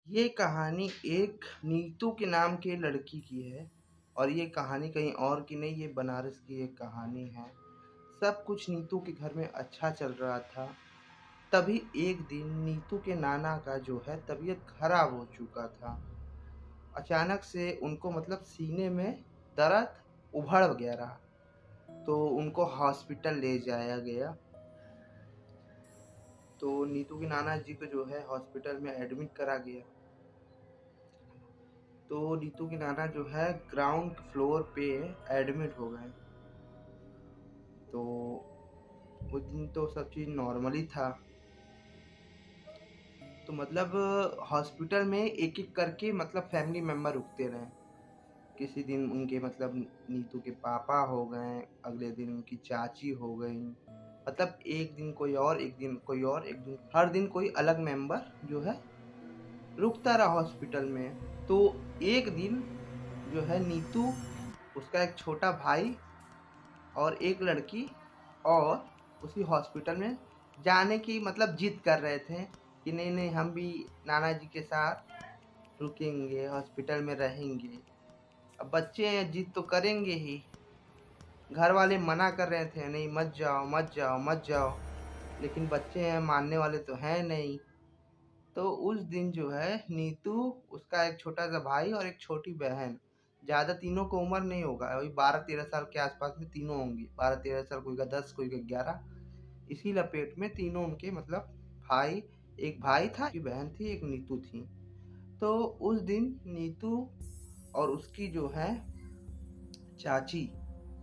ये कहानी एक नीतू के नाम की लड़की की है। और ये कहानी कहीं और की नहीं, ये बनारस की एक कहानी है। सब कुछ नीतू के घर में अच्छा चल रहा था। तभी एक दिन नीतू के नाना का जो है तबीयत खराब हो चुका था। अचानक से उनको मतलब सीने में दर्द उभड़ गया रहा। तो उनको हॉस्पिटल ले जाया गया। तो नीतू के नाना जी को जो है हॉस्पिटल में एडमिट करा गया। तो नीतू के नाना जो है ग्राउंड फ्लोर पे एडमिट हो गए। तो उस दिन तो सब चीज़ नॉर्मली था। तो मतलब हॉस्पिटल में एक एक करके मतलब फैमिली मेम्बर रुकते रहे। किसी दिन उनके मतलब नीतू के पापा हो गए, अगले दिन उनकी चाची हो गई। मतलब एक दिन कोई और, एक दिन कोई और, एक दिन हर दिन कोई अलग मेंबर जो है रुकता रहा हॉस्पिटल में। तो एक दिन जो है नीतू, उसका एक छोटा भाई और एक लड़की और उसी हॉस्पिटल में जाने की मतलब जिद कर रहे थे कि नहीं नहीं हम भी नाना जी के साथ रुकेंगे, हॉस्पिटल में रहेंगे। अब बच्चे हैं, जिद तो करेंगे ही। घर वाले मना कर रहे थे, नहीं मत जाओ मत जाओ मत जाओ। लेकिन बच्चे हैं, मानने वाले तो हैं नहीं। तो उस दिन जो है नीतू, उसका एक छोटा सा भाई और एक छोटी बहन, ज़्यादा तीनों को उम्र नहीं होगा, वही 12-13 साल के आसपास में तीनों होंगी। 12-13 साल, कोई का 10, कोई का 11, इसी लपेट में तीनों उनके मतलब भाई। एक भाई था, एक बहन थी, एक नीतू थी। तो उस दिन नीतू और उसकी जो है चाची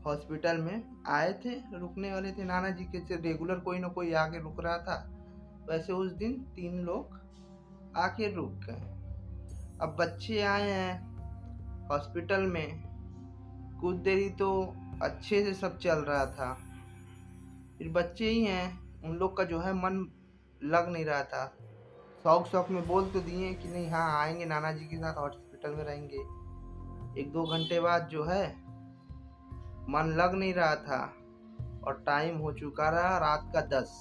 हॉस्पिटल में आए थे, रुकने वाले थे नाना जी के से रेगुलर कोई ना कोई आके रुक रहा था। वैसे उस दिन 3 लोग आके रुक गए। अब बच्चे आए हैं हॉस्पिटल में। कुछ देरी तो अच्छे से सब चल रहा था। फिर बच्चे ही हैं, उन लोग का जो है मन लग नहीं रहा था। शौक शौक में बोल तो दिए कि नहीं हाँ आएंगे नाना जी के साथ, हॉस्पिटल में रहेंगे। 1-2 घंटे बाद जो है मन लग नहीं रहा था। और टाइम हो चुका रहा रात का 10,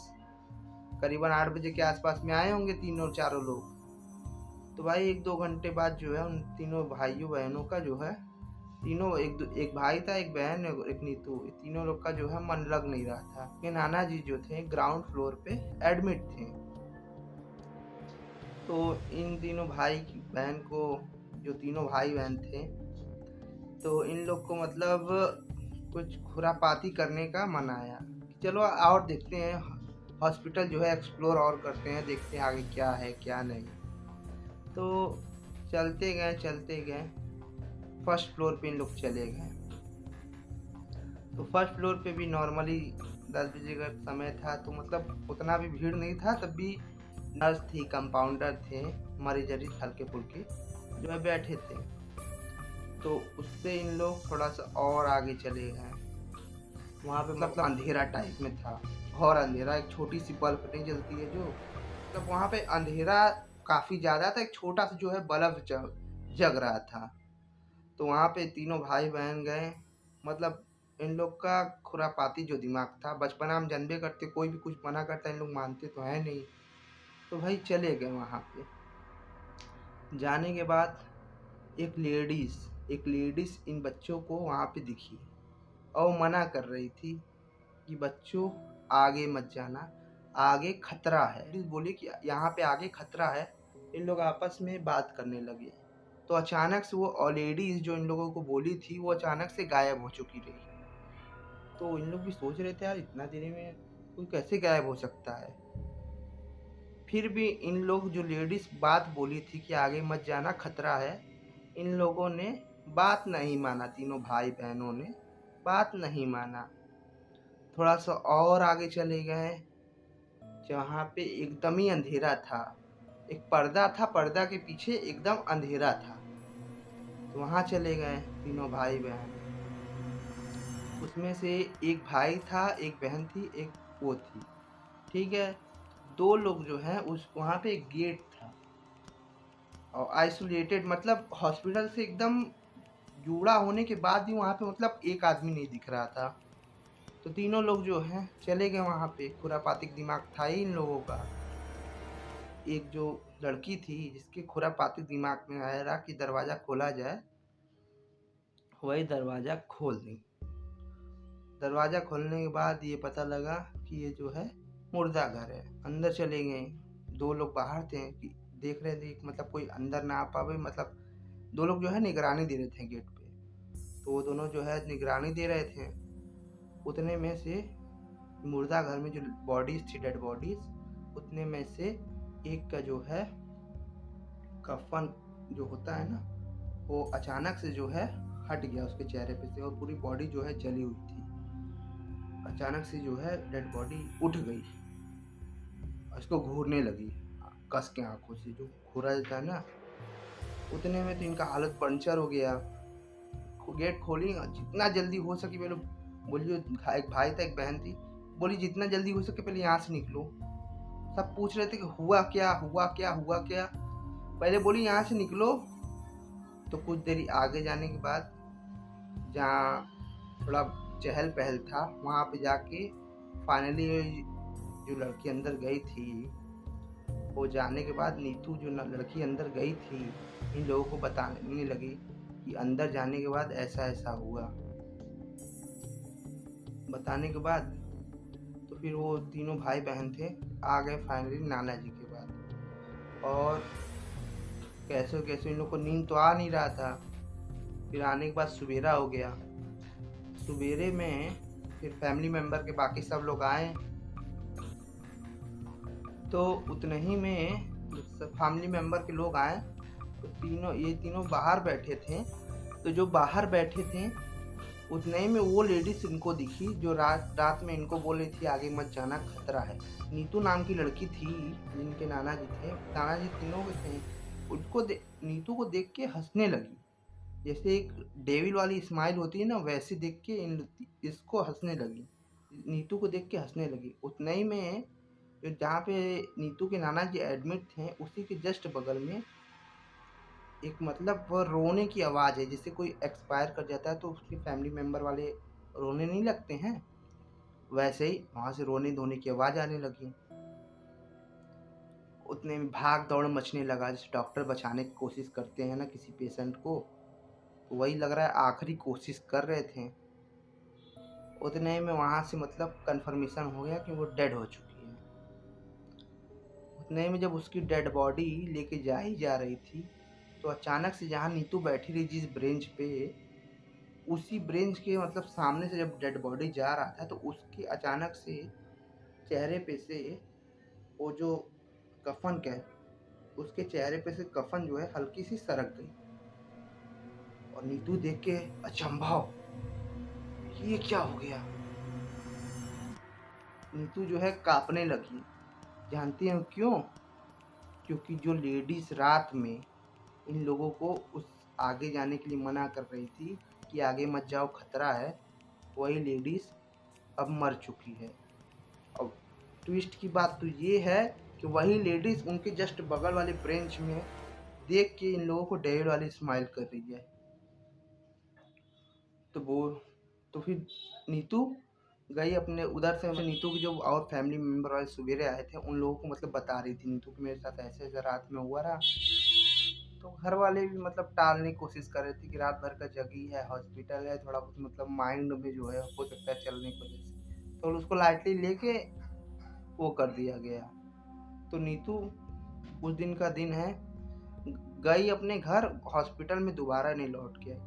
करीबन 8 बजे के आसपास में आए होंगे तीनों चारों लोग। तो भाई 1-2 घंटे बाद जो है उन तीनों भाइयों बहनों का जो है, तीनों एक भाई था, एक बहन, एक नीतू, तीनों लोग का जो है मन लग नहीं रहा था कि नाना जी जो थे ग्राउंड फ्लोर पे एडमिट थे। तो इन तीनों भाई बहन को, जो तीनों भाई बहन थे, तो इन लोग को मतलब कुछ खुरापाती करने का मन आया कि चलो और देखते हैं, हॉस्पिटल जो है एक्सप्लोर और करते हैं, देखते हैं आगे क्या है क्या नहीं। तो चलते गए, फर्स्ट फ्लोर पे इन लोग चले गए। तो फर्स्ट फ्लोर पे भी नॉर्मली 10 बजे का समय था, तो मतलब उतना भी भीड़ नहीं था। तब भी नर्स थी, कंपाउंडर थे, मरीज हल्के फुल्के जो है बैठे थे। तो उससे इन लोग थोड़ा सा और आगे चले गए। वहाँ पे मतलब अंधेरा टाइप में था, और अंधेरा, एक छोटी सी बल्ब नहीं जलती है जो, मतलब वहाँ पे अंधेरा काफ़ी ज़्यादा था। एक छोटा सा जो है बल्ब जग रहा था। तो वहाँ पे तीनों भाई बहन गए। मतलब इन लोग का खुरापाती जो दिमाग था, बचपना हम जानबे करते, कोई भी कुछ मना करता इन लोग मानते तो है नहीं। तो भाई चले गए वहाँ पे। जाने के बाद एक लेडीज इन बच्चों को वहाँ पे दिखी और वो मना कर रही थी कि बच्चों आगे मत जाना, आगे खतरा है। लेडीज बोली कि यहाँ पे आगे खतरा है। इन लोग आपस में बात करने लगे। तो अचानक से वो लेडीज जो इन लोगों को बोली थी, वो अचानक से गायब हो चुकी रही। तो इन लोग भी सोच रहे थे यार इतना देरी में कोई कैसे गायब हो सकता है। फिर भी इन लोग, जो लेडीज बात बोली थी कि आगे मत जाना खतरा है, इन लोगों ने बात नहीं माना। तीनों भाई बहनों ने बात नहीं माना। थोड़ा सा और आगे चले गए, जहाँ पे एकदम ही अंधेरा था। एक पर्दा था, पर्दा के पीछे एकदम अंधेरा था। तो वहाँ चले गए तीनों भाई बहन। उसमें से एक भाई था, एक बहन थी, एक वो थी। ठीक है। दो लोग जो हैं, उस वहाँ पे एक गेट था और आइसोलेटेड, मतलब हॉस्पिटल से एकदम जुड़ा होने के बाद भी वहाँ पे मतलब एक आदमी नहीं दिख रहा था। तो तीनों लोग जो हैं चले गए वहाँ पे। खुरापातिक दिमाग था ही इन लोगों का। एक जो लड़की थी जिसके खुरापाती दिमाग में आया रहा कि दरवाज़ा खोला जाए, वही दरवाज़ा खोल दी। दरवाज़ा खोलने के बाद ये पता लगा कि ये जो है मुर्दा घर है। अंदर चले गए, 2 लोग बाहर थे कि देख रहे थे, मतलब कोई अंदर ना आ पावे, मतलब 2 लोग जो है निगरानी दे रहे थे गेट पे। तो वो दोनों जो है निगरानी दे रहे थे। उतने में से मुर्दा घर में जो बॉडीज थी, डेड बॉडीज, उतने में से एक का जो है कफन जो होता है ना, वो अचानक से जो है हट गया उसके चेहरे पे से, और पूरी बॉडी जो है जली हुई थी। अचानक से जो है डेड बॉडी उठ गई, उसको घूरने लगी कस के आंखों से, जो घूरा जाता है ना। उतने में तो इनका हालत पंचर हो गया। गेट खोली, जितना जल्दी हो सके पहले बोलिए, एक भाई था एक बहन थी, बोली जितना जल्दी हो सके पहले यहाँ से निकलो। सब पूछ रहे थे कि हुआ क्या हुआ क्या हुआ क्या, पहले बोली यहाँ से निकलो। तो कुछ देरी आगे जाने के बाद जहाँ थोड़ा चहल पहल था, वहाँ पे जाके फाइनली जो लड़की अंदर गई थी, वो जाने के बाद नीतू जो लड़की अंदर गई थी, इन लोगों को बताने लगी कि अंदर जाने के बाद ऐसा ऐसा हुआ। बताने के बाद तो फिर वो तीनों भाई बहन थे आ गए फाइनली नाना जी के बाद। और कैसे कैसे इन लोग को नींद तो आ नहीं रहा था। फिर आने के बाद सवेरा हो गया। सवेरे में फिर फैमिली मेम्बर के बाकी सब लोग आए। तो उतने ही में फैमिली मेम्बर के लोग आए तो ये तीनों बाहर बैठे थे। तो जो बाहर बैठे थे उतने ही में वो लेडीज इनको दिखी जो रात में इनको बोल रही थी आगे मत जाना, खतरा है। नीतू नाम की लड़की थी जिनके नाना जी थे, नाना जी तीनों के थे। नीतू को देख के हंसने लगी, जैसे एक डेविल वाली स्माइल होती है ना, वैसे देख के इसको हंसने लगी। नीतू को देख के हंसने लगी। उतने ही में जहाँ पे नीतू के नाना जी एडमिट थे, उसी के जस्ट बगल में एक मतलब वो रोने की आवाज़ है, जैसे कोई एक्सपायर कर जाता है तो उसके फैमिली मेम्बर वाले रोने नहीं लगते हैं, वैसे ही वहाँ से रोने धोने की आवाज़ आने लगी। उतने में भाग दौड़ मचने लगा, जैसे डॉक्टर बचाने की कोशिश करते हैं ना किसी पेशेंट को, तो वही लग रहा है आखिरी कोशिश कर रहे थे। उतने में वहाँ से मतलब कंफर्मेशन हो गया कि वो डेड हो चुकी है। उतने में जब उसकी डेड बॉडी लेके जा ही जा रही थी, तो अचानक से जहाँ नीतू बैठी रही जिस ब्रेंच पे, उसी ब्रेंच के मतलब सामने से जब डेड बॉडी जा रहा था, तो उसके अचानक से चेहरे पे से वो जो कफन का उसके चेहरे पे से कफन जो है हल्की सी सरक गई। और नीतू देख के अचंभा, ये क्या हो गया। नीतू जो है कांपने लगी। जानती हैं क्यों? क्योंकि जो लेडीज रात में इन लोगों को उस आगे जाने के लिए मना कर रही थी कि आगे मत जाओ खतरा है, वही लेडीज अब मर चुकी है। अब ट्विस्ट की बात तो ये है कि वही लेडीज उनके जस्ट बगल वाले ब्रेंच में देख के इन लोगों को डेविड वाली स्माइल कर रही है। तो फिर नीतू गई अपने उधर से, नीतू की जो और फैमिली मेम्बर वाले सवेरे आए थे उन लोगों को मतलब बता रही थी नीतू कि मेरे साथ ऐसे ऐसे रात में हुआ रहा। तो घर वाले भी मतलब टालने की कोशिश कर रहे थे कि रात भर का जगी है, हॉस्पिटल है, थोड़ा बहुत मतलब माइंड में जो है हो सकता है चलने की वजह से, तो उसको लाइटली लेके वो कर दिया गया। तो नीतू उस दिन का दिन है गई अपने घर, हॉस्पिटल में दोबारा नहीं लौट के आई।